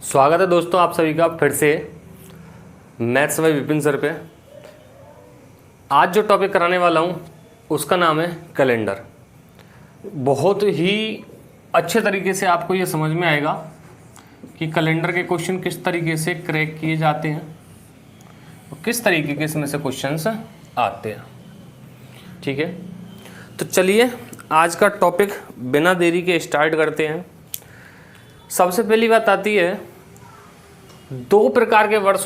स्वागत है दोस्तों आप सभी का फिर से मैथ्स बाय विपिन सर पे। आज जो टॉपिक कराने वाला हूँ उसका नाम है कैलेंडर। बहुत ही अच्छे तरीके से आपको ये समझ में आएगा कि कैलेंडर के क्वेश्चन किस तरीके से क्रैक किए जाते हैं और किस तरीके के इसमें से क्वेश्चंस आते हैं। ठीक है, तो चलिए आज का टॉपिक बिना देरी के स्टार्ट करते हैं। सबसे पहली बात आती है, दो प्रकार के वर्ष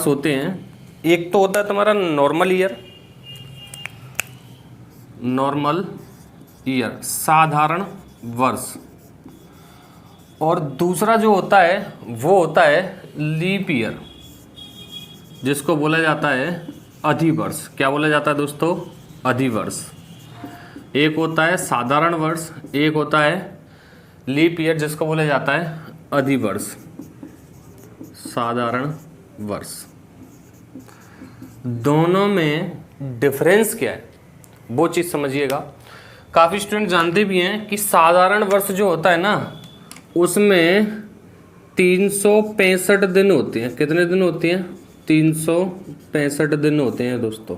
होते हैं। एक तो होता है तुम्हारा नॉर्मल ईयर साधारण वर्ष, और दूसरा जो होता है वो होता है लीप ईयर, जिसको बोला जाता है अधिवर्ष। क्या बोला जाता है दोस्तों? अधिवर्ष। एक होता है साधारण वर्ष, एक होता है लीप ईयर, जिसको बोला जाता है अधिवर्ष, साधारण वर्ष। दोनों में डिफरेंस क्या है वो चीज़ समझिएगा। काफ़ी स्टूडेंट जानते भी हैं कि साधारण वर्ष जो होता है ना, उसमें 365 दिन होते हैं। कितने दिन होते हैं? 365 दिन होते हैं दोस्तों।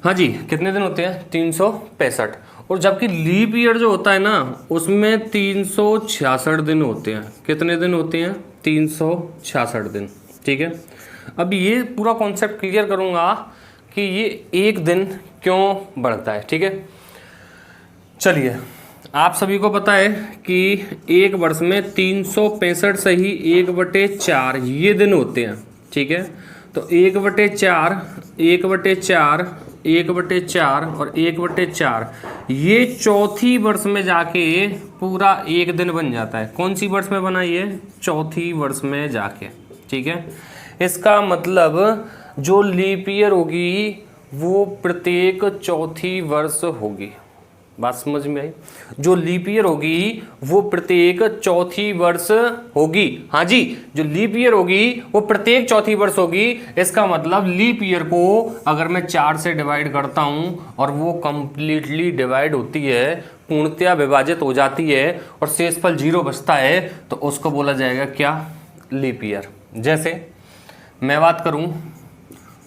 हाँ जी, कितने दिन होते हैं? 365। और जबकि लीप ईयर जो होता है ना, उसमें 366 दिन होते हैं। कितने दिन होते हैं? 366 दिन। ठीक है, अब ये पूरा कॉन्सेप्ट क्लियर करूँगा कि ये एक दिन क्यों बढ़ता है। ठीक है, चलिए, आप सभी को पता है कि एक वर्ष में 365 से ही 1/4 ये दिन होते हैं। ठीक है, तो 1/4 और 1/4 ये चौथी वर्ष में जाके पूरा एक दिन बन जाता है। कौन सी वर्ष में बना? ये चौथी वर्ष में जाके। ठीक है, इसका मतलब जो लीप ईयर होगी वो प्रत्येक चौथी वर्ष होगी। बात समझ में आई? जो लीप ईयर होगी वो प्रत्येक चौथी वर्ष होगी। हाँ जी, जो लीप ईयर होगी वो प्रत्येक चौथी वर्ष होगी। इसका मतलब लीप ईयर को अगर मैं 4 से डिवाइड करता हूं और वो कंप्लीटली डिवाइड होती है, पूर्णतया विभाजित हो जाती है और शेषफल 0 बचता है, तो उसको बोला जाएगा क्या? Leap year. जैसे मैं बात करूं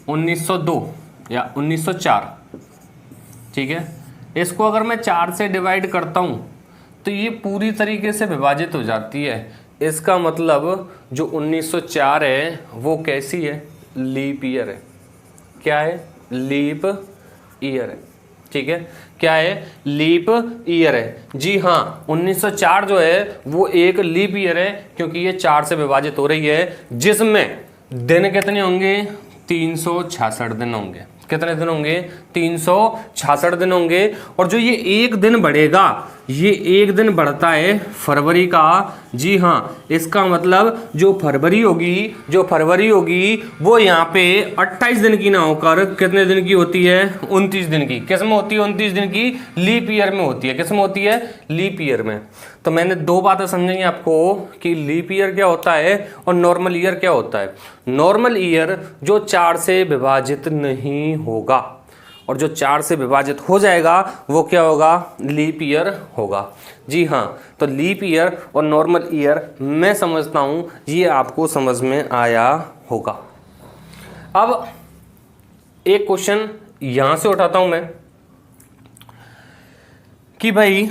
1902 या 1904, ठीक है, इसको अगर मैं 4 से डिवाइड करता हूं तो ये पूरी तरीके से विभाजित हो जाती है। इसका मतलब जो 1904 है वो कैसी है? लीप ईयर है। क्या है? लीप ईयर है। ठीक है, क्या है? लीप ईयर है। जी हाँ, 1904 जो है वो एक लीप ईयर है, क्योंकि ये 4 से विभाजित हो रही है, जिसमें दिन कितने होंगे? 366 दिन होंगे। कितने दिन होंगे? 366 दिन होंगे। और जो ये एक दिन बढ़ेगा, ये एक दिन बढ़ता है फरवरी का। जी हाँ, इसका मतलब जो फरवरी होगी वो यहाँ पे 28 दिन की ना होकर कितने दिन की होती है? 29 दिन की। किस में होती है? 29 दिन की। लीप ईयर में होती है। किस में होती है? लीप ईयर में। तो मैंने दो बातें समझाई आपको कि लीप ईयर क्या होता है और नॉर्मल ईयर क्या होता है। नॉर्मल ईयर जो 4 से विभाजित नहीं होगा, और जो 4 से विभाजित हो जाएगा वो क्या होगा? लीप ईयर होगा। जी हाँ, तो लीप ईयर और नॉर्मल ईयर मैं समझता हूँ ये आपको समझ में आया होगा। अब एक क्वेश्चन यहां से उठाता हूं मैं कि भाई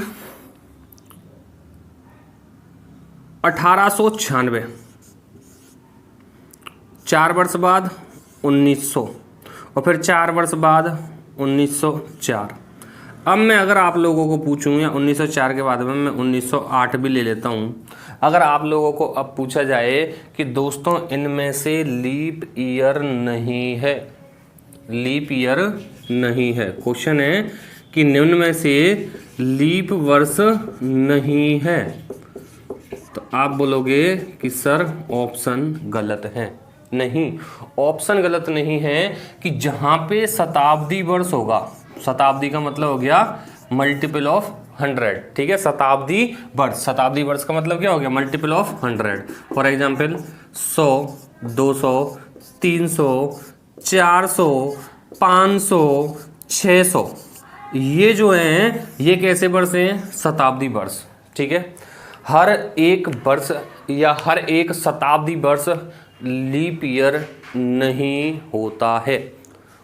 1896, 4 वर्ष बाद 1900 और फिर 4 वर्ष बाद 1904। अब मैं अगर आप लोगों को पूछूं, या 1904 के बाद में मैं 1908 भी ले लेता हूं, अगर आप लोगों को अब पूछा जाए कि दोस्तों इनमें से लीप ईयर नहीं है, क्वेश्चन है कि निम्न में से लीप वर्ष नहीं है, तो आप बोलोगे कि सर ऑप्शन गलत है। नहीं, ऑप्शन गलत नहीं है कि जहां पे शताब्दी वर्ष होगा, शताब्दी का मतलब हो गया मल्टीपल ऑफ 100। ठीक है, शताब्दी वर्ष का मतलब क्या हो गया? Multiple of 100। फॉर एग्जाम्पल 100, 200, 300, 400, 500, 600, ये जो हैं ये कैसे वर्ष हैं? शताब्दी वर्ष। ठीक है, हर एक वर्ष या हर एक शताब्दी वर्ष लीप ईयर नहीं होता है।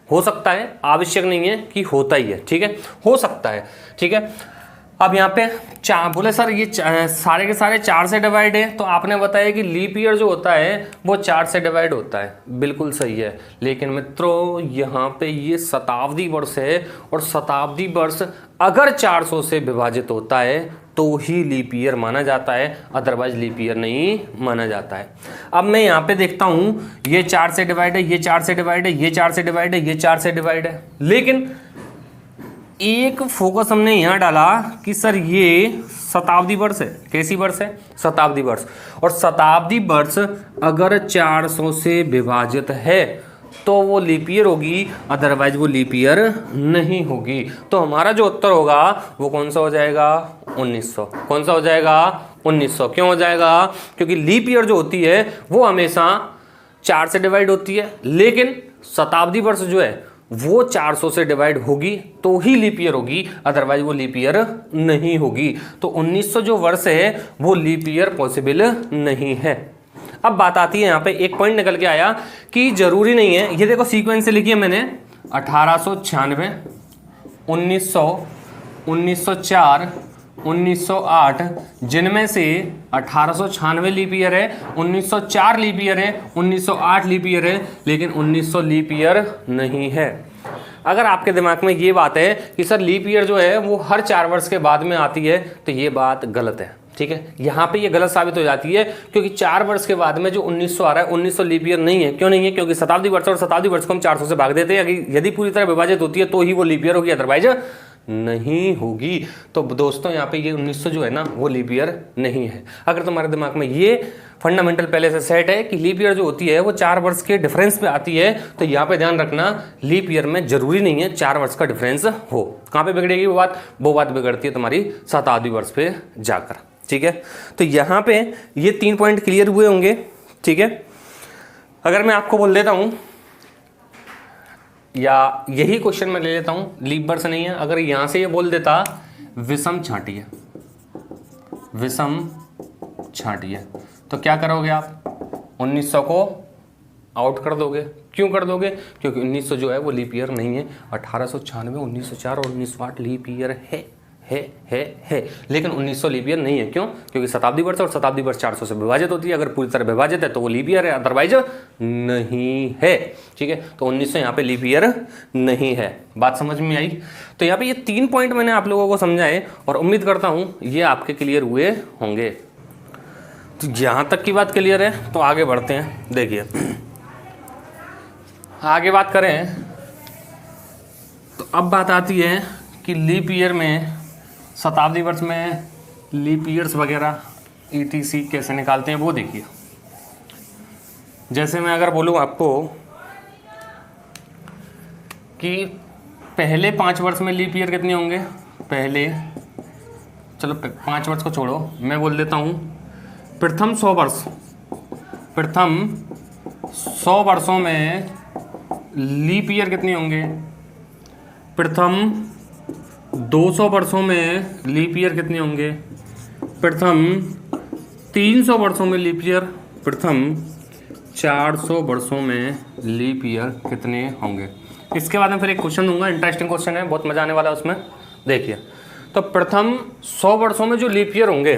हो सकता है, आवश्यक नहीं है कि होता ही है, ठीक है, हो सकता है, ठीक है। अब यहाँ पे बोले सर ये सारे के सारे 4 से डिवाइड है, तो आपने बताया कि लीप ईयर जो होता है वो 4 से डिवाइड होता है, बिल्कुल सही है। लेकिन मित्रों यहाँ पे ये शताब्दी वर्ष है, और शताब्दी वर्ष अगर 400 से विभाजित होता है तो ही लीप ईयर माना जाता है, अदरवाइज लीप ईयर नहीं माना जाता है। अब मैं यहाँ पे देखता हूँ ये 4 से डिवाइड है, ये 4 से डिवाइड है, ये 4 से डिवाइड है, ये 4 से डिवाइड है, लेकिन एक फोकस हमने यहाँ डाला कि सर ये शताब्दी वर्ष है। कैसी वर्ष है? शताब्दी वर्ष। और शताब्दी वर्ष अगर 400 से विभाजित है तो वो लीप ईयर होगी, अदरवाइज वो लीप ईयर नहीं होगी। तो हमारा जो उत्तर होगा वो कौन सा हो जाएगा? 1900। कौन सा हो जाएगा? 1900। क्यों हो जाएगा? क्योंकि लीप ईयर जो होती है वो हमेशा 4 से डिवाइड होती है, लेकिन शताब्दी वर्ष जो है वो 400 से डिवाइड होगी तो ही लीप ईयर होगी, अदरवाइज वो लीप ईयर नहीं होगी। तो 1900 जो वर्ष है वो लीप ईयर पॉसिबल नहीं है। अब बात आती है यहाँ पे, एक पॉइंट निकल के आया कि जरूरी नहीं है, ये देखो सीक्वेंस से लिखी है मैंने 1896, 1900, 1904, 1908, जिनमें से 1896 लीप ईयर है, 1904 लीप ईयर है, 1908 लीप ईयर है, लेकिन 1900 लीप ईयर नहीं है। अगर आपके दिमाग में ये बात है कि सर लीप ईयर जो है वो हर 4 वर्ष के बाद में आती है, तो ये बात गलत है, ठीक है। यहाँ पे ये गलत साबित हो जाती है, क्योंकि 4 वर्ष के बाद में जो 1900 आ रहा है 1900 लीप ईयर नहीं है। क्यों नहीं है? क्योंकि शताब्दी वर्ष और शताब्दी वर्ष को हम 400 से भाग देते हैं, यदि पूरी तरह विभाजित होती है तो ही वो लीप ईयर होगी, अदरवाइज नहीं होगी। तो दोस्तों यहाँ पे ये 1900 जो है ना वो लीप ईयर नहीं है। अगर तुम्हारे दिमाग में ये फंडामेंटल पहले से सेट है कि लीप ईयर जो होती है वो 4 वर्ष के डिफरेंस पे आती है, तो यहाँ पे ध्यान रखना लीप ईयर में जरूरी नहीं है 4 वर्ष का डिफरेंस हो। कहाँ पे बिगड़ेगी वो बात बिगड़ती है तुम्हारी शताब्दी वर्ष पे जाकर, ठीक है। तो यहाँ पे ये 3 पॉइंट क्लियर हुए होंगे, ठीक है। अगर मैं आपको बोल देता हूँ, या यही क्वेश्चन मैं ले लेता हूं, लीप वर्ष नहीं है, अगर यहां से ये बोल देता विषम छांटिए, विषम छांटिए, तो क्या करोगे आप? 1900 को आउट कर दोगे। क्यों कर दोगे? क्योंकि 1900 जो है वो लीप ईयर नहीं है। 1896, 1904 और 1908 लीप ईयर है, लेकिन 1900 लीप ईयर नहीं है। क्यों? क्योंकि शताब्दी वर्ष और शताब्दी वर्ष 400 से विभाजित होती है। अगर पूरी तरह विभाजित है तो वो लीप ईयर है, अदरवाइज नहीं है, ठीक है। तो 1900 यहाँ पे लीप ईयर नहीं है। बात समझ में आई? तो यहाँ पे ये 3 पॉइंट मैंने आप लोगों को समझाए और उम्मीद करता हूँ ये आपके क्लियर हुए होंगे। तो यहाँ तक की बात क्लियर है, तो आगे बढ़ते हैं। देखिए आगे बात करें तो अब बात आती है कि लीप ईयर में, शताब्दी वर्ष में लीप ईयर्स वगैरह ETC कैसे निकालते हैं वो देखिए। जैसे मैं अगर बोलूँ आपको कि पहले 5 वर्ष में लीप ईयर कितने होंगे, पहले चलो 5 वर्ष को छोड़ो, मैं बोल देता हूँ प्रथम 100 वर्ष, प्रथम 100 वर्षों में लीप ईयर कितने होंगे, प्रथम 200 वर्षों में लीप ईयर कितने होंगे, प्रथम 300 वर्षों में लीप ईयर, प्रथम 400 वर्षों में लीप ईयर कितने होंगे। इसके बाद में फिर एक क्वेश्चन दूंगा, इंटरेस्टिंग क्वेश्चन है, बहुत मजा आने वाला है उसमें। देखिए तो प्रथम 100 वर्षों में जो लीप ईयर होंगे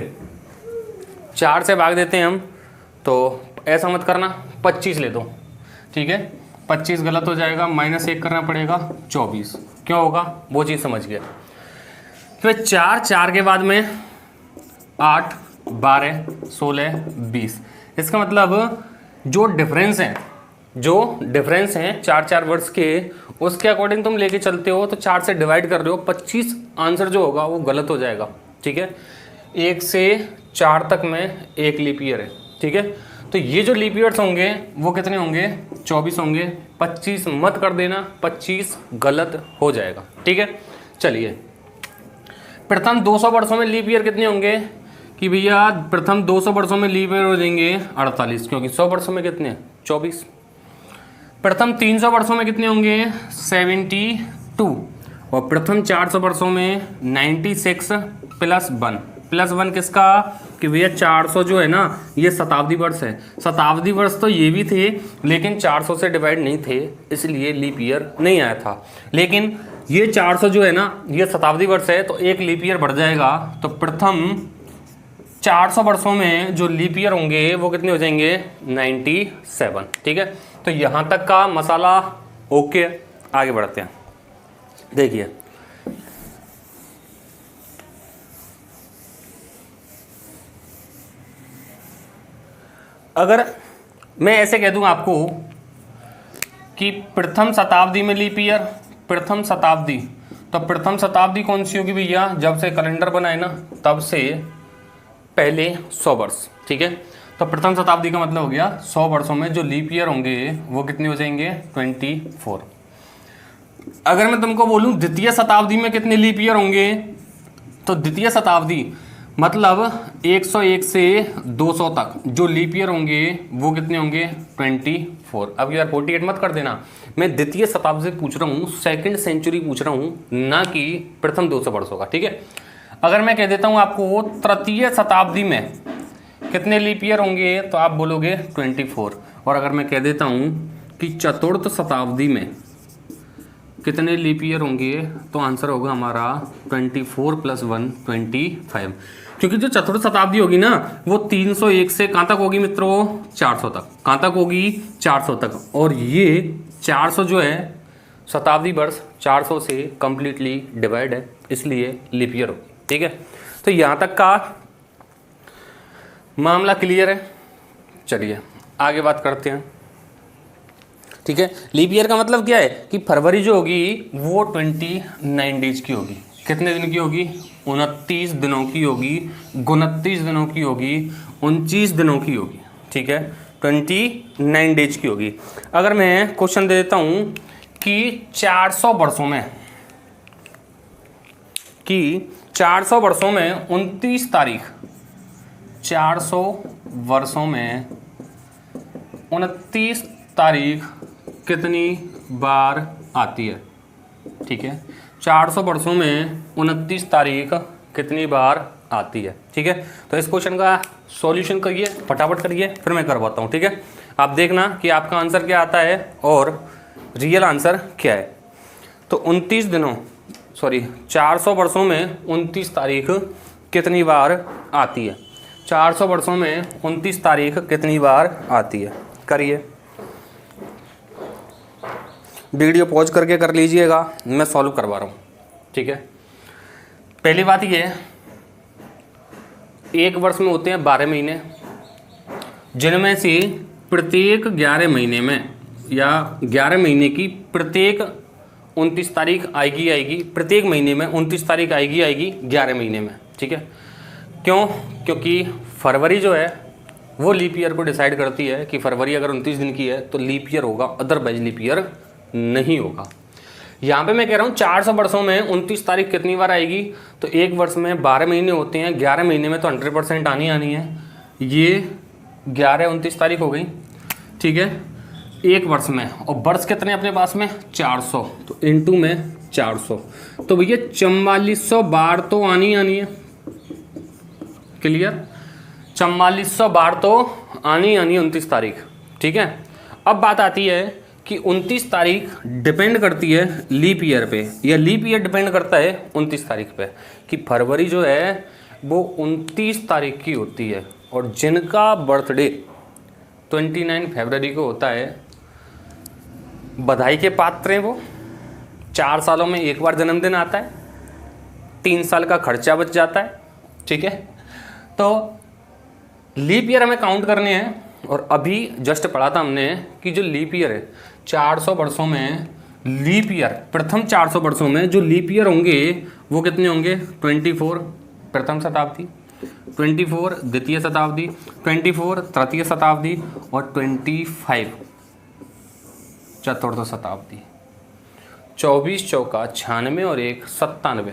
4 से भाग देते हैं हम, तो ऐसा मत करना 25 ले दो, ठीक है। 25 गलत हो जाएगा, -1 करना पड़ेगा, 24। क्यों होगा वो चीज़ समझ गया। फिर 4 के बाद में 8, 12, 16, 20। इसका मतलब जो डिफरेंस हैं 4 वर्ष के, उसके अकॉर्डिंग तुम लेके चलते हो, तो 4 से डिवाइड कर रहे हो, 25 आंसर जो होगा वो गलत हो जाएगा, ठीक है। 1 से 4 तक में एक लीप ईयर है, ठीक है। तो ये जो लीप ईयर्स होंगे वो कितने होंगे, 24 होंगे। 25 मत कर देना, 25 गलत हो जाएगा, ठीक है। चलिए प्रथम 200 वर्षों में लीप ईयर कितने होंगे कि भैया प्रथम 200 वर्षों में लीप ईयर हो जाएंगे 48, क्योंकि 100 वर्षों में कितने 24। प्रथम 300 वर्षों में कितने होंगे 72, और प्रथम 400 वर्षों में 96 +1 किसका कि भैया 400 जो है ना ये शताब्दी वर्ष है। शताब्दी वर्ष तो ये भी थे लेकिन 400 से डिवाइड नहीं थे, इसलिए लीप ईयर नहीं आया था। लेकिन ये 400 जो है ना ये शताब्दी वर्ष है तो एक लीप ईयर बढ़ जाएगा, तो प्रथम 400 वर्षों में जो लीप ईयर होंगे वो कितने हो जाएंगे 97। ठीक है, तो यहाँ तक का मसाला ओके। आगे बढ़ते हैं। देखिए अगर मैं ऐसे कह दूं आपको कि प्रथम शताब्दी में लीप ईयर, प्रथम शताब्दी, तो प्रथम शताब्दी कौन सी होगी भैया, जब से कैलेंडर बनाए ना तब से पहले 100 वर्ष। ठीक है, तो प्रथम शताब्दी का मतलब हो गया 100 वर्षों में जो लीप ईयर होंगे वो कितने हो जाएंगे 24। अगर मैं तुमको बोलूं द्वितीय शताब्दी में कितने लीप ईयर होंगे, तो द्वितीय शताब्दी मतलब 101 से 200 तक जो लीप ईयर होंगे वो कितने होंगे 24। अब यार 48 मत कर देना, मैं द्वितीय शताब्दी से पूछ रहा हूँ, सेकंड सेंचुरी पूछ रहा हूँ, ना कि प्रथम 200 वर्षों का। ठीक है, अगर मैं कह देता हूँ आपको तृतीय शताब्दी में कितने लीप ईयर होंगे तो आप बोलोगे 24। और अगर मैं कह देता हूँ कि चतुर्थ शताब्दी में कितने लीप ईयर होंगे तो आंसर होगा हमारा 24 + 1 25। क्योंकि जो चतुर्थ शताब्दी होगी ना वो 301 से कहाँ तक होगी मित्रों 400 तक। कहाँ तक होगी 400 तक। और ये 400 जो है शताब्दी वर्ष 400 से कंप्लीटली डिवाइड है, इसलिए लीप ईयर होगी। ठीक है, तो यहाँ तक का मामला क्लियर है। चलिए आगे बात करते हैं। ठीक है, लीप ईयर का मतलब क्या है कि फरवरी जो होगी वो 29 डेज की होगी। कितने दिन की होगी 29 दिनों की होगी, 29 दिनों की होगी, 29 दिनों की होगी। ठीक है, 29 डेज की होगी। अगर मैं क्वेश्चन दे देता हूं कि 400 वर्षों में, कि 400 वर्षों में 29 तारीख, 400 वर्षों में 29 तारीख कितनी बार आती है। ठीक है, 400 वर्षों में 29 तारीख कितनी बार आती है। ठीक है, तो इस क्वेश्चन का सॉल्यूशन करिए, फटाफट करिए, फिर मैं करवाता हूँ। ठीक है, आप देखना कि आपका आंसर क्या आता है और रियल आंसर क्या है। तो 400 वर्षों में 29 तारीख कितनी बार आती है। 400 वर्षों में 29 तारीख कितनी बार आती है, करिए। वीडियो पॉज करके कर लीजिएगा, मैं सॉल्व करवा रहा हूँ। ठीक है, पहली बात ये है, एक वर्ष में होते हैं 12 महीने, जिनमें से प्रत्येक 11 महीने में या 11 महीने की प्रत्येक 29 तारीख आएगी, प्रत्येक महीने में 29 तारीख आएगी 11 महीने में। ठीक है, क्यों? क्योंकि फरवरी जो है वो लीप ईयर को डिसाइड करती है कि फरवरी अगर 29 दिन की है तो लीप ईयर होगा, अदरवाइज लीप ईयर नहीं होगा। यहाँ पे मैं कह रहा हूँ 400 वर्षों में 29 तारीख कितनी बार आएगी, तो एक वर्ष में 12 महीने होते हैं, 11 महीने में तो 100% आनी है। ये 11-29 तारीख हो गई। ठीक है, एक वर्ष में, और वर्ष कितने अपने पास में 400, तो इंटू में 400, तो भैया 4400 बार तो आनी है। क्लियर, 4400 बार तो आनी 29 तारीख। ठीक है, अब बात आती है कि 29 तारीख डिपेंड करती है लीप ईयर पे, या लीप ईयर डिपेंड करता है 29 तारीख पे, कि फरवरी जो है वो 29 तारीख की होती है, और जिनका बर्थडे 29 फरवरी को होता है, बधाई के पात्र हैं वो। 4 सालों में एक बार जन्मदिन आता है, 3 साल का खर्चा बच जाता है। ठीक है, तो लीप ईयर हमें काउंट करने हैं, और अभी जस्ट पढ़ा था हमने कि जो लीप ईयर है 400 वर्षों में लीप ईयर, प्रथम 400 वर्षों में जो लीप ईयर होंगे वो कितने होंगे 24 प्रथम शताब्दी, 24 द्वितीय शताब्दी, 24 तृतीय शताब्दी, और 25 चतुर्थ शताब्दी। 24 चौका 96 और 1 97,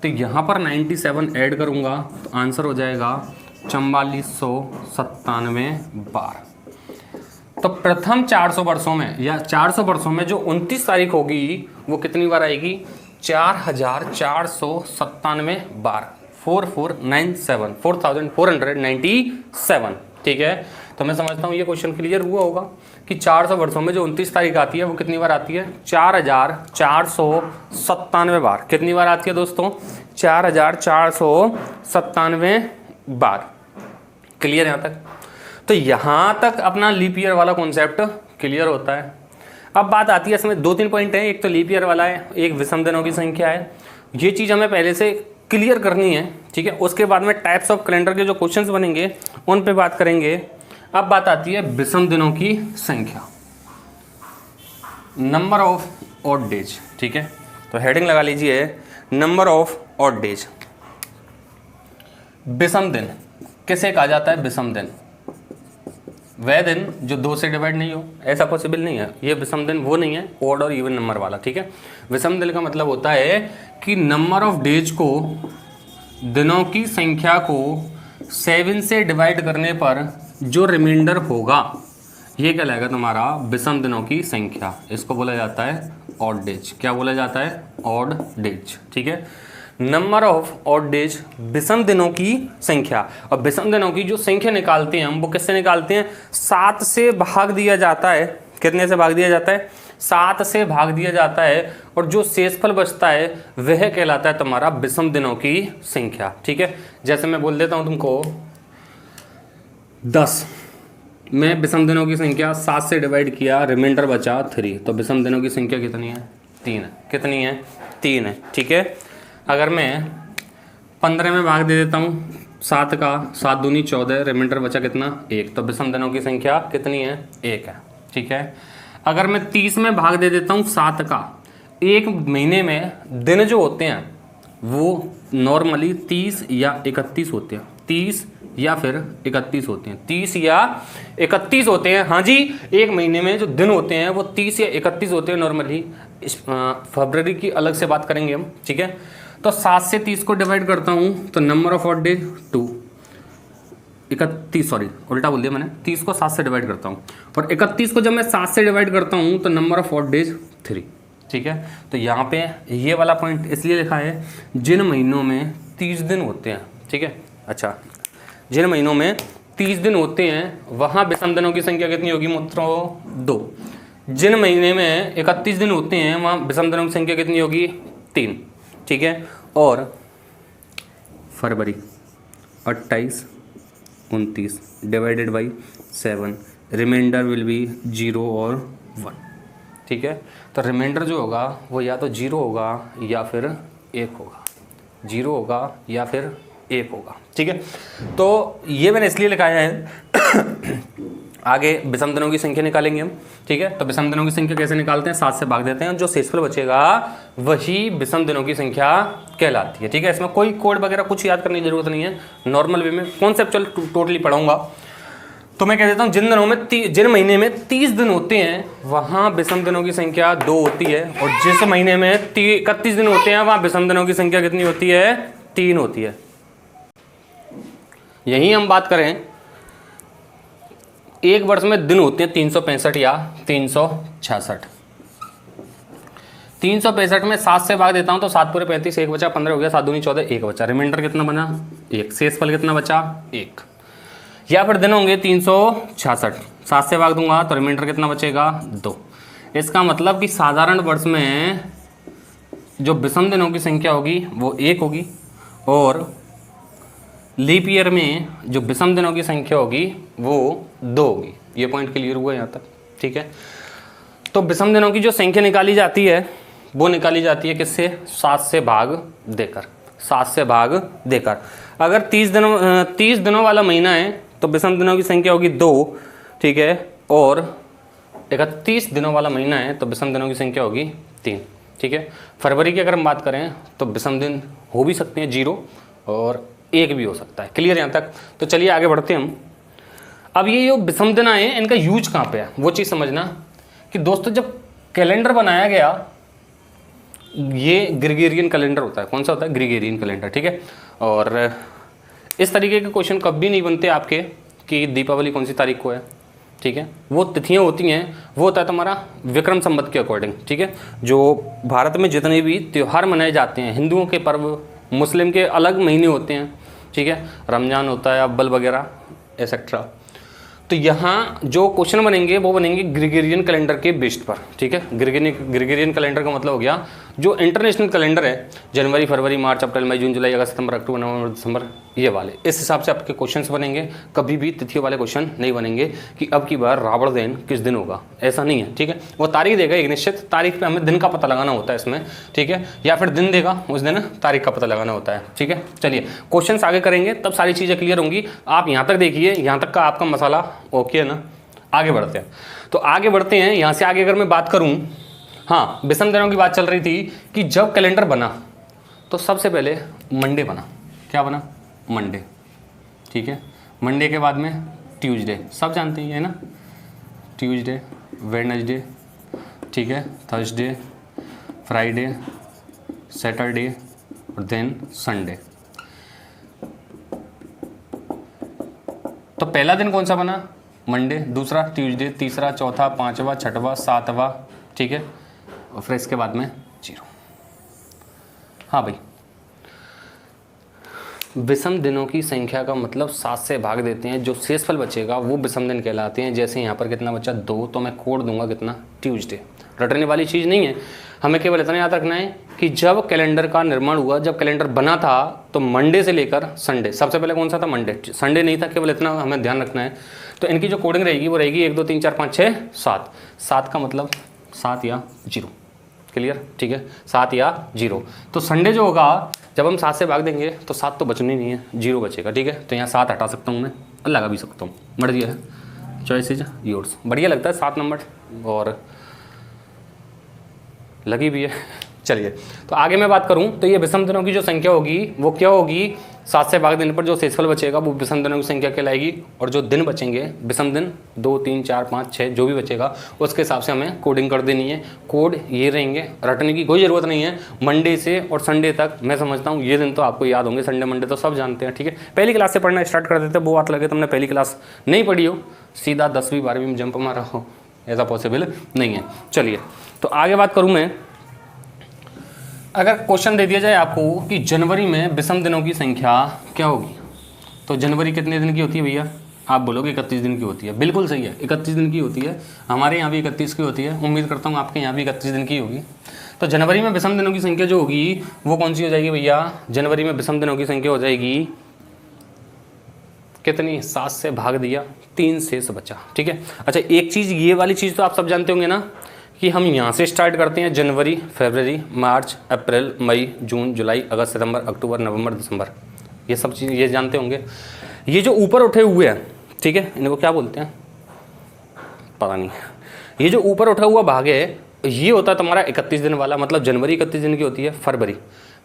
तो यहाँ पर 97 ऐड करूँगा तो आंसर हो जाएगा 4497 बार। तो प्रथम 400 वर्षों में या 400 वर्षों में जो 29 तारीख होगी वो कितनी बार आएगी 4497 बार। 4497 4497, ठीक है। तो मैं समझता हूँ ये क्वेश्चन क्लियर हुआ होगा कि 400 वर्षों में जो 29 तारीख आती है वो कितनी बार आती है? 4497 बार। कितनी बार आती है दोस्तों? 4497 बार। क्लियर यहाँ तक? तो यहाँ तक अपना लीप ईयर वाला कॉन्सेप्ट क्लियर होता है। अब बात आती है, इसमें 2-3 पॉइंट है, एक तो लीप ईयर वाला है, एक विषम दिनों की संख्या है। ये चीज़ हमें पहले से क्लियर करनी है, ठीक है। उसके बाद में टाइप्स ऑफ कैलेंडर के जो क्वेश्चंस बनेंगे उन पे बात करेंगे। अब बात आती है विषम दिनों की संख्या, नंबर ऑफ ऑड डेज, ठीक है। तो हेडिंग लगा लीजिए नंबर ऑफ ऑड डेज। विषम दिन किसे कहा जाता है? विषम दिन वह दिन जो 2 से डिवाइड नहीं हो, ऐसा पॉसिबल नहीं है। ये विषम दिन वो नहीं है ऑड और इवन नंबर वाला, ठीक है। विषम दिन का मतलब होता है कि नंबर ऑफ डेज को, दिनों की संख्या को 7 से डिवाइड करने पर जो रिमाइंडर होगा ये क्या लगेगा तुम्हारा? विषम दिनों की संख्या। इसको बोला जाता है ऑड डेज। क्या बोला जाता है? ऑड डेज, ठीक है। नंबर ऑफ ऑड डेज, विषम दिनों की संख्या। और विषम दिनों की जो संख्या निकालते हैं हम, वो किससे निकालते हैं? 7 से भाग दिया जाता है। कितने से भाग दिया जाता है? 7 से भाग दिया जाता है। और जो शेषफल बचता है वह कहलाता है तुम्हारा विषम दिनों की संख्या, ठीक है। जैसे मैं बोल देता हूं तुमको 10 में विषम दिनों की संख्या 7 से डिवाइड किया, रिमाइंडर बचा 3, तो विषम दिनों की संख्या कितनी है? 3 है। कितनी है? 3 है, ठीक है। अगर मैं 15 में भाग दे देता हूँ 7 का, 7 दूनी 14, रिमाइंडर बचा कितना? 1, तो विषम दिनों की संख्या कितनी है? 1 है, ठीक है। अगर मैं 30 में भाग दे देता हूँ 7 का, एक महीने में दिन जो होते हैं वो नॉर्मली 30 या 31 होते हैं। 30 या फिर 31 होते हैं, 30 या 31 होते हैं। हाँ जी, एक महीने में जो दिन होते हैं वो 30 या 31 होते हैं नॉर्मली। फरवरी की अलग से बात करेंगे हम, ठीक है। तो 7 से 30 को डिवाइड करता हूँ तो number of odd days 2, 31 sorry उल्टा बोल दिया मैंने, 30 को 7 से डिवाइड करता हूँ और 31 को जब मैं 7 से डिवाइड करता हूँ तो नंबर ऑफ ऑड डेज 3, ठीक है। तो यहाँ पे ये वाला पॉइंट इसलिए लिखा है जिन महीनों में 30 दिन होते हैं, ठीक है। अच्छा, जिन महीनों में 30 दिन होते हैं वहाँ विषम दिनों की संख्या कितनी होगी मित्रों? 2। जिन महीने में 31 दिन होते हैं वहाँ विषम दिनों की संख्या कितनी होगी? 3, ठीक है। और फरवरी 28, 29 divided by 7, remainder will be 0 और 1, ठीक है। तो रिमाइंडर जो होगा वो या तो 0 होगा या फिर 1 होगा, 0 होगा या फिर 1 होगा, ठीक है। तो ये मैंने इसलिए लिखाया है आगे विषम दिनों की संख्या निकालेंगे हम, ठीक है। तो विषम दिनों की संख्या कैसे निकालते हैं? 7 से भाग देते हैं, जो शेषफल बचेगा वही विषम दिनों की संख्या कहलाती है, ठीक है। इसमें कोई कोड वगैरह कुछ याद करने की जरूरत नहीं है, नॉर्मल वे में कॉन्सेप्चुअल टोटली पढ़ाऊंगा। तो मैं कह देता हूँ जिन महीने में 30 दिन होते हैं वहाँ विषम दिनों की संख्या 2 होती है, और जिस महीने में 31 दिन होते हैं वहाँ विषम दिनों की संख्या कितनी होती है? 3 होती है। यही हम बात करें, एक वर्ष में दिन होते हैं 365 या 366। 365 में 7 से भाग देता हूं तो 7 पूरे 35, 1 बचा, 15 हो गया, 7 दूनी 14, 1 बचा, रिमाइंडर कितना बना? 1, शेषफल कितना बचा? 1। या फिर दिन होंगे 366, 7 से भाग दूंगा तो रिमाइंडर कितना बचेगा? 2। इसका मतलब कि साधारण वर्ष में जो विषम दिनों की संख्या होगी वो 1 होगी, और लीप ईयर में जो विषम दिनों की संख्या होगी वो 2 होगी। ये पॉइंट क्लियर हुआ यहाँ तक, ठीक है। तो विषम दिनों की जो संख्या निकाली जाती है वो निकाली जाती है किससे? 7 से भाग देकर, 7 से भाग देकर। अगर 30 दिनों वाला महीना है तो विषम दिनों की संख्या होगी 2, ठीक है। और 31 दिनों वाला महीना है तो विषम दिनों की संख्या होगी 3, ठीक है। फरवरी की अगर हम बात करें तो विषम दिन हो भी सकते हैं 0 और 1 भी हो सकता है। क्लियर यहाँ तक? तो चलिए आगे बढ़ते हैं हम। अब ये जो विषम दिन आए इनका यूज कहाँ पे है वो चीज़ समझना कि दोस्तों जब कैलेंडर बनाया गया, ये ग्रिगोरियन कैलेंडर होता है। कौन सा होता है? ग्रिगोरियन कैलेंडर, ठीक है। और इस तरीके के क्वेश्चन कभी नहीं बनते आपके कि दीपावली कौन सी तारीख को है, ठीक है। वो तिथियाँ होती हैं, वो होता है तुम्हारा विक्रम संवत के अकॉर्डिंग, ठीक है। जो भारत में जितने भी त्यौहार मनाए जाते हैं, हिंदुओं के पर्व मुस्लिम के अलग महीने होते हैं, ठीक है, रमज़ान होता है, अव्वल वगैरह एक्सेट्रा। तो यहाँ जो क्वेश्चन बनेंगे वो बनेंगे ग्रेगोरियन कैलेंडर के बेस्ड पर, ठीक है। ग्रेगोरियन कैलेंडर का मतलब हो गया जो इंटरनेशनल कैलेंडर है, जनवरी, फरवरी, मार्च, अप्रैल, मई, जून, जुलाई, अगस्त, सितंबर, अक्टूबर, नवंबर, दिसंबर, ये वाले, इस हिसाब से आपके क्वेश्चंस बनेंगे। कभी भी तिथियों वाले क्वेश्चन नहीं बनेंगे कि अब की बार रावण दहन किस दिन होगा, ऐसा नहीं है, ठीक है। वो तारीख देगा, एक निश्चित तारीख पे हमें दिन का पता लगाना होता है इसमें, ठीक है, या फिर दिन देगा उस दिन तारीख का पता लगाना होता है, ठीक है। चलिए क्वेश्चन आगे करेंगे तब सारी चीज़ें क्लियर होंगी। आप यहाँ तक देखिए, यहाँ तक का आपका मसाला ओके है ना। आगे बढ़ते हैं, तो आगे बढ़ते हैं। यहाँ से आगे अगर मैं बात करूँ, हाँ, विषम दिनों की बात चल रही थी कि जब कैलेंडर बना तो सबसे पहले मंडे बना। क्या बना? मंडे, ठीक है। मंडे के बाद में ट्यूसडे, सब जानते हैं, है ना, ट्यूसडे, वेडनेसडे, ठीक है, थर्सडे, फ्राइडे, सैटरडे और देन संडे। तो पहला दिन कौन सा बना? मंडे, दूसरा ट्यूसडे, तीसरा, चौथा, पांचवा, छठवां, सातवां, ठीक है, और फिर इसके बाद में 0। हाँ भाई, विषम दिनों की संख्या का मतलब 7 से भाग देते हैं, जो शेषफल बचेगा वो विषम दिन कहलाते हैं। जैसे यहाँ पर कितना बचा? 2, तो मैं कोड दूंगा कितना? ट्यूसडे। रटने वाली चीज़ नहीं है, हमें केवल इतना याद रखना है कि जब कैलेंडर का निर्माण हुआ, जब कैलेंडर बना था, तो मंडे से लेकर संडे, सबसे पहले कौन सा था? मंडे, संडे नहीं था, केवल इतना हमें ध्यान रखना है। तो इनकी जो कोडिंग रहेगी वो रहेगी 1 2 3 4 5 6 7। 7 का मतलब 7 या 0, क्लियर, ठीक है, 7 या 0। तो संडे जो होगा, जब हम 7 से भाग देंगे तो 7 तो बचनी नहीं है, 0 बचेगा, ठीक है। तो यहाँ 7 हटा सकता हूँ मैं, लगा भी सकता हूँ, मर्जी है, चॉइस इज योर्स। बढ़िया लगता है 7 नंबर और लगी भी है। चलिए, तो आगे मैं बात करूं तो ये विषम दिनों की जो संख्या होगी वो क्या होगी? 7 से भाग देने पर जो शेषफल बचेगा वो विषम दिनों की संख्या कहलाएगी। और जो दिन बचेंगे विषम दिन, 2 3 4 5 6 जो भी बचेगा उसके हिसाब से हमें कोडिंग कर देनी है। कोड ये रहेंगे, रटने की कोई ज़रूरत नहीं है। मंडे से और संडे तक मैं समझता हूँ ये दिन तो आपको याद होंगे, संडे मंडे तो सब जानते हैं, ठीक है। पहली क्लास से पढ़ना स्टार्ट कर देते, वो बात लगे तुमने पहली क्लास नहीं पढ़ी हो, सीधा 10वीं 12वीं में जंप मारा हो, ऐसा पॉसिबल नहीं है। चलिए, तो आगे बात करूँ मैं, अगर क्वेश्चन दे दिया जाए आपको कि जनवरी में विषम दिनों की संख्या क्या होगी, तो जनवरी कितने दिन की होती है भैया? आप बोलोगे 31 दिन की होती है। बिल्कुल सही है, 31 दिन की होती है। हमारे यहाँ भी 31 की होती है, उम्मीद करता हूँ आपके यहाँ भी 31 दिन की होगी। तो जनवरी में विषम दिनों की संख्या जो होगी वो कौन सी हो जाएगी भैया? जनवरी में विषम दिनों की संख्या हो जाएगी कितनी? 7 से भाग दिया, 3 शेष बचा, ठीक है। अच्छा, एक चीज़, ये वाली चीज़ तो आप सब जानते होंगे ना कि हम यहाँ से स्टार्ट करते हैं, जनवरी, फरवरी, मार्च, अप्रैल, मई, जून, जुलाई, अगस्त, सितंबर, अक्टूबर, नवंबर, दिसंबर, ये सब चीज़ ये जानते होंगे। ये जो ऊपर उठे हुए हैं, ठीक है, इनको क्या बोलते हैं पता नहीं। ये जो ऊपर उठा हुआ भाग है ये होता है तुम्हारा 31 दिन वाला, मतलब जनवरी 31 दिन की होती है।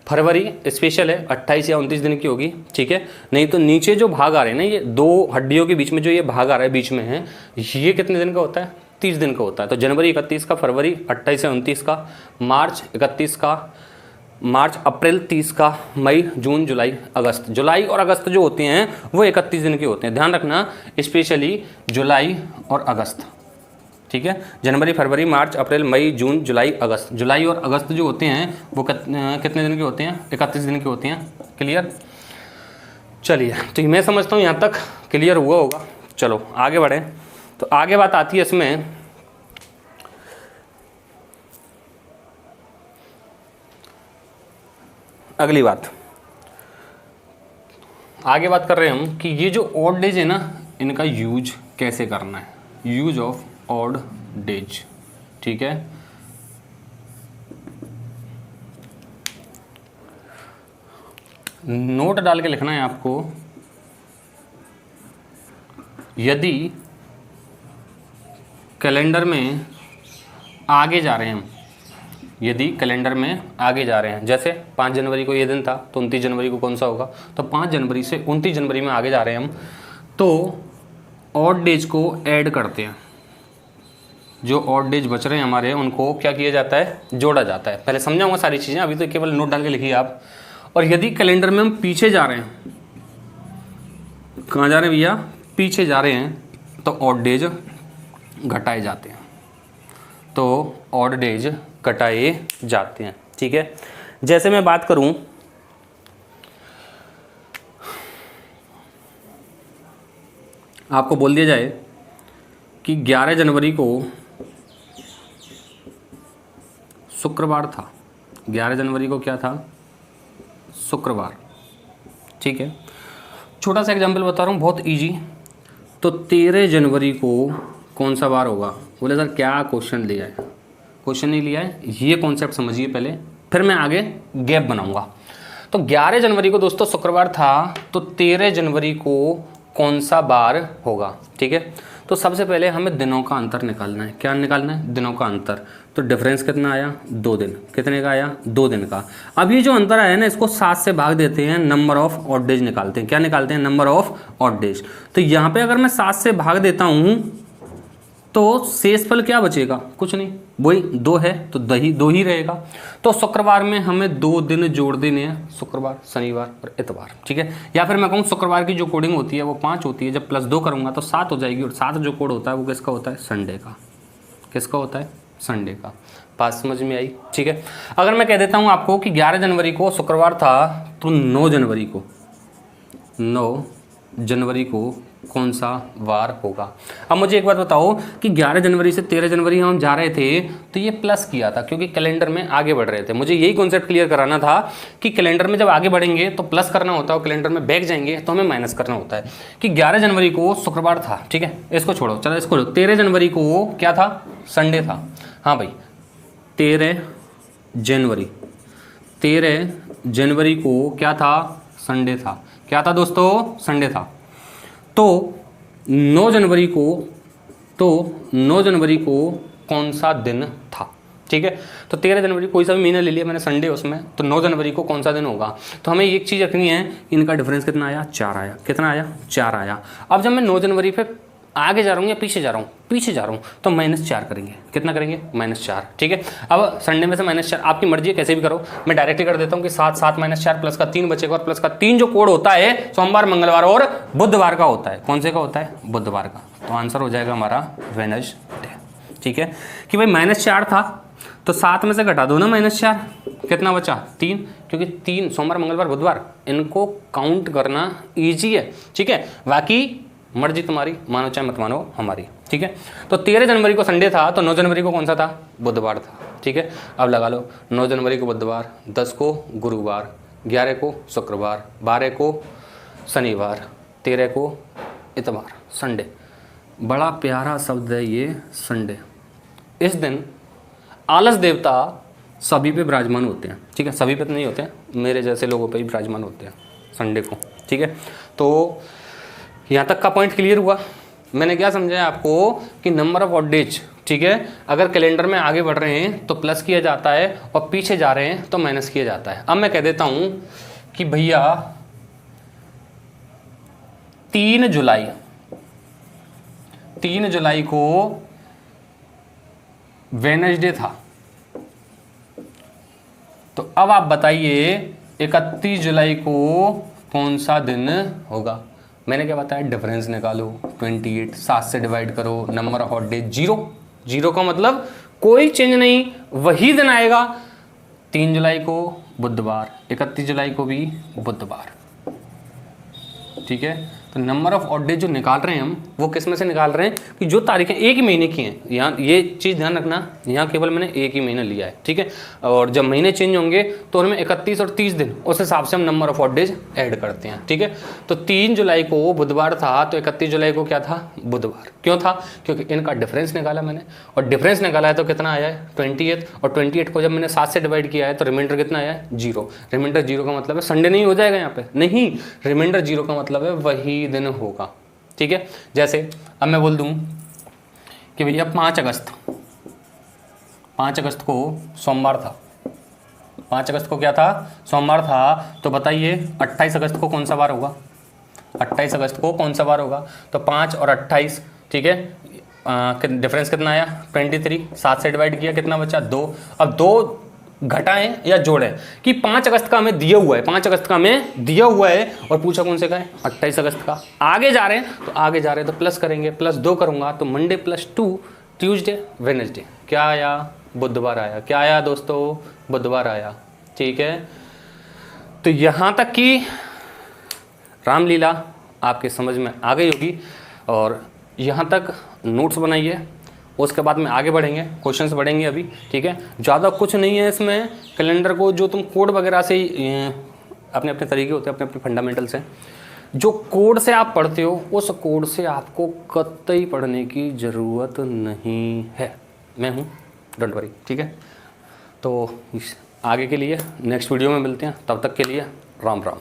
फरवरी स्पेशल है, 28 या 29 दिन की होगी, ठीक है। नहीं तो नीचे जो भाग आ रहे हैं ना, ये 2 हड्डियों के बीच में जो ये भाग आ रहा है बीच में है, ये कितने दिन का होता है? 30 दिन का होता है। तो जनवरी 31 का, फरवरी 28 से 29 का, मार्च 31 का, मार्च अप्रैल 30 का, मई, जून, जुलाई, अगस्त। जुलाई और अगस्त जो होते हैं वो 31 दिन के होते हैं, ध्यान रखना, स्पेशली जुलाई और अगस्त, ठीक है। जनवरी, फरवरी, मार्च, अप्रैल, मई, जून, जुलाई, अगस्त। जुलाई और अगस्त जो होते हैं वो कितने दिन के होते हैं? 31 दिन के होते हैं, क्लियर। चलिए, तो मैं समझता हूँ यहाँ तक क्लियर हुआ होगा। चलो आगे बढ़ें, तो आगे बात आती है इसमें, अगली बात, आगे बात कर रहे हैं हम कि ये जो ऑड डेज है ना, इनका यूज कैसे करना है, यूज ऑफ ऑड डेज, ठीक है। नोट डाल के लिखना है आपको, यदि कैलेंडर में आगे जा रहे हैं हम, यदि कैलेंडर में आगे जा रहे हैं, जैसे 5 जनवरी को ये दिन था तो 29 जनवरी को कौन सा होगा? तो 5 जनवरी से 29 जनवरी में आगे जा रहे हैं हम, तो ऑड डेज को ऐड करते हैं। जो ऑड डेज बच रहे हैं हमारे, उनको क्या किया जाता है? जोड़ा जाता है। पहले समझाऊंगा सारी चीज़ें, अभी तो केवल नोट डाल के लिखिए आप। और यदि कैलेंडर में हम पीछे जा रहे हैं, कहाँ जा रहे हैं भैया? पीछे जा रहे हैं, तो ऑड डेज घटाए जाते हैं, तो ऑड डेज घटाए जाते हैं, ठीक है। जैसे मैं बात करूं आपको बोल दिया जाए कि 11 जनवरी को शुक्रवार था, 11 जनवरी को क्या था, शुक्रवार, ठीक है। छोटा सा एग्जाम्पल बता रहा हूँ, बहुत इजी। तो 13 जनवरी को कौन सा वार होगा? बोले सर क्या क्वेश्चन लिया है? क्वेश्चन नहीं लिया है, ये कॉन्सेप्ट समझिए पहले, फिर मैं आगे गैप बनाऊंगा। तो 11 जनवरी को दोस्तों शुक्रवार था, तो 13 जनवरी को कौन सा बार होगा? ठीक है, तो सबसे पहले हमें दिनों का अंतर निकालना है। क्या निकालना है? दिनों का अंतर। तो डिफरेंस कितना आया? 2 दिन। कितने का आया? 2 दिन का। अब ये जो अंतर आया ना, इसको 7 से भाग देते हैं, नंबर ऑफ ऑड डेज निकालते हैं। क्या निकालते हैं? Number of odd days. तो यहाँ पे अगर मैं 7 से भाग देता हूँ तो शेषफल क्या बचेगा? कुछ नहीं, वही 2 है तो 2 ही रहेगा। तो शुक्रवार में हमें 2 दिन जोड़ देने हैं, शुक्रवार, शनिवार और इतवार, ठीक है। या फिर मैं कहूँ शुक्रवार की जो कोडिंग होती है वो 5 होती है, जब +2 करूँगा तो 7 हो जाएगी। और 7 जो कोड होता है वो किसका होता है? संडे का। किसका होता है? संडे का। बात समझ में आई? ठीक है। अगर मैं कह देता हूँ आपको कि 11 जनवरी को शुक्रवार था, तो 9 जनवरी को कौन सा वार होगा? अब मुझे एक बात बताओ कि 11 जनवरी से 13 जनवरी हम जा रहे थे तो ये प्लस किया था क्योंकि कैलेंडर में आगे बढ़ रहे थे। मुझे यही कॉन्सेप्ट क्लियर कराना था कि कैलेंडर में जब आगे बढ़ेंगे तो प्लस करना होता है और कैलेंडर में बैक जाएंगे तो हमें माइनस करना होता है। कि 11 जनवरी को शुक्रवार था, ठीक है, इसको छोड़ो, चलो इसको 13 जनवरी को क्या था? संडे था। हाँ भाई, 13 जनवरी को क्या था? संडे था। क्या था दोस्तों? संडे था। तो 9 जनवरी को कौन सा दिन था? ठीक है, तो 13 जनवरी कोई सा भी महीना ले लिया मैंने, संडे उसमें, तो 9 जनवरी को कौन सा दिन होगा? तो हमें एक चीज़ रखनी है, इनका डिफरेंस कितना आया? 4 आया। कितना आया? 4 आया। अब जब मैं 9 जनवरी पे आगे जा रहा हूँ या पीछे जा रहा हूँ? पीछे जा रहा हूँ, तो -4 करेंगे। कितना करेंगे? -4, ठीक है। अब संडे में से -4, आपकी मर्जी है, कैसे भी करो। मैं डायरेक्टली कर देता हूँ कि 7 -4 प्लस का 3 बचेगा, और प्लस का 3 जो कोड होता है सोमवार, मंगलवार और बुधवार का होता है। कौन से का होता है? बुधवार का। तो आंसर हो जाएगा हमारा वेडनेसडे। ठीक है, कि भाई -4 था तो 7 में से घटा दो ना -4, कितना बचा? 3, क्योंकि 3 सोमवार, मंगलवार, बुधवार, इनको काउंट करना ईजी है, ठीक है। बाकी मर्जी तुम्हारी, मानो चाहे मत मानो हमारी, ठीक है। तो 13 जनवरी को संडे था, तो 9 जनवरी को कौन सा था? बुधवार था, ठीक है। अब लगा लो, 9 जनवरी को बुधवार, 10 को गुरुवार, 11 को शुक्रवार, 12 को शनिवार, 13 को इतवार, संडे। बड़ा प्यारा शब्द है ये संडे। इस दिन आलस देवता सभी पे विराजमान होते हैं, ठीक है। सभी पे तो नहीं होते हैं, मेरे जैसे लोगों पे ही विराजमान होते हैं संडे को, ठीक है। तो यहाँ तक का पॉइंट क्लियर हुआ। मैंने क्या समझाया आपको कि नंबर ऑफ ऑड डेज, ठीक है, अगर कैलेंडर में आगे बढ़ रहे हैं तो प्लस किया जाता है और पीछे जा रहे हैं तो माइनस किया जाता है। अब मैं कह देता हूँ कि भैया 3 जुलाई को वेडनेसडे था, तो अब आप बताइए 31 जुलाई को कौन सा दिन होगा? मैंने क्या बताया? डिफरेंस निकालो, 28, 7 से डिवाइड करो, नंबर ऑफ ऑड डेज 0 का मतलब कोई चेंज नहीं, वही दिन आएगा। 3 जुलाई को बुधवार, 31 जुलाई को भी बुधवार, ठीक है। तो नंबर ऑफ ऑड डेज जो निकाल रहे हैं हम, वो किस में से निकाल रहे हैं कि जो तारीखें एक ही महीने की हैं। यहाँ ये चीज़ ध्यान रखना, यहाँ केवल मैंने एक ही महीना लिया है, ठीक है। और जब महीने चेंज होंगे तो उनमें 31 और 30 दिन, उस हिसाब से हम number of odd days add करते हैं, ठीक है। तो 3 जुलाई को बुधवार था, तो 31 जुलाई को क्या था? बुधवार। क्यों था? क्योंकि इनका डिफरेंस निकाला मैंने, और डिफरेंस निकाला है तो कितना आया है? 28, और 28 को जब मैंने 7 से डिवाइड किया है तो रिमाइंडर कितना आया है? 0। रिमाइंडर 0 का मतलब है संडे नहीं हो जाएगा यहाँ पे, नहीं, रिमाइंडर 0 का मतलब है वही दिन होगा, ठीक है। जैसे अब मैं बोल दूं कि भैया 5 अगस्त को सोमवार था, 5 अगस्त को क्या था? सोमवार था। तो बताइए 28 अगस्त को कौन सा बार होगा? 28 अगस्त को कौन सा बार होगा? तो 5 और 28, ठीक है, डिफरेंस कितना आया? 23। 7 से डिवाइड किया, कितना बचा? 2। अब 2 घटाएं या जोड़ें कि 5 अगस्त का हमें दिया हुआ है, 5 अगस्त का हमें दिया हुआ है, और पूछा कौन से का है? 28 अगस्त का। आगे जा रहे हैं तो प्लस करेंगे, +2 करूंगा तो मंडे +2, ट्यूसडे, वेडनेसडे। क्या आया? बुधवार आया। क्या आया दोस्तों? बुधवार आया, ठीक है। तो यहां तक कि रामलीला आपके समझ में आ गई होगी। और यहाँ तक नोट्स बनाइए, उसके बाद में आगे बढ़ेंगे, क्वेश्चंस बढ़ेंगे अभी, ठीक है। ज़्यादा कुछ नहीं है इसमें, कैलेंडर को जो तुम कोड वगैरह से अपने अपने तरीके होते हैं, अपने अपने फंडामेंटल्स हैं, जो कोड से आप पढ़ते हो उस कोड से आपको कतई पढ़ने की ज़रूरत नहीं है। मैं हूँ, डोंट वरी, ठीक है। तो आगे के लिए नेक्स्ट वीडियो में मिलते हैं, तब तक के लिए राम राम।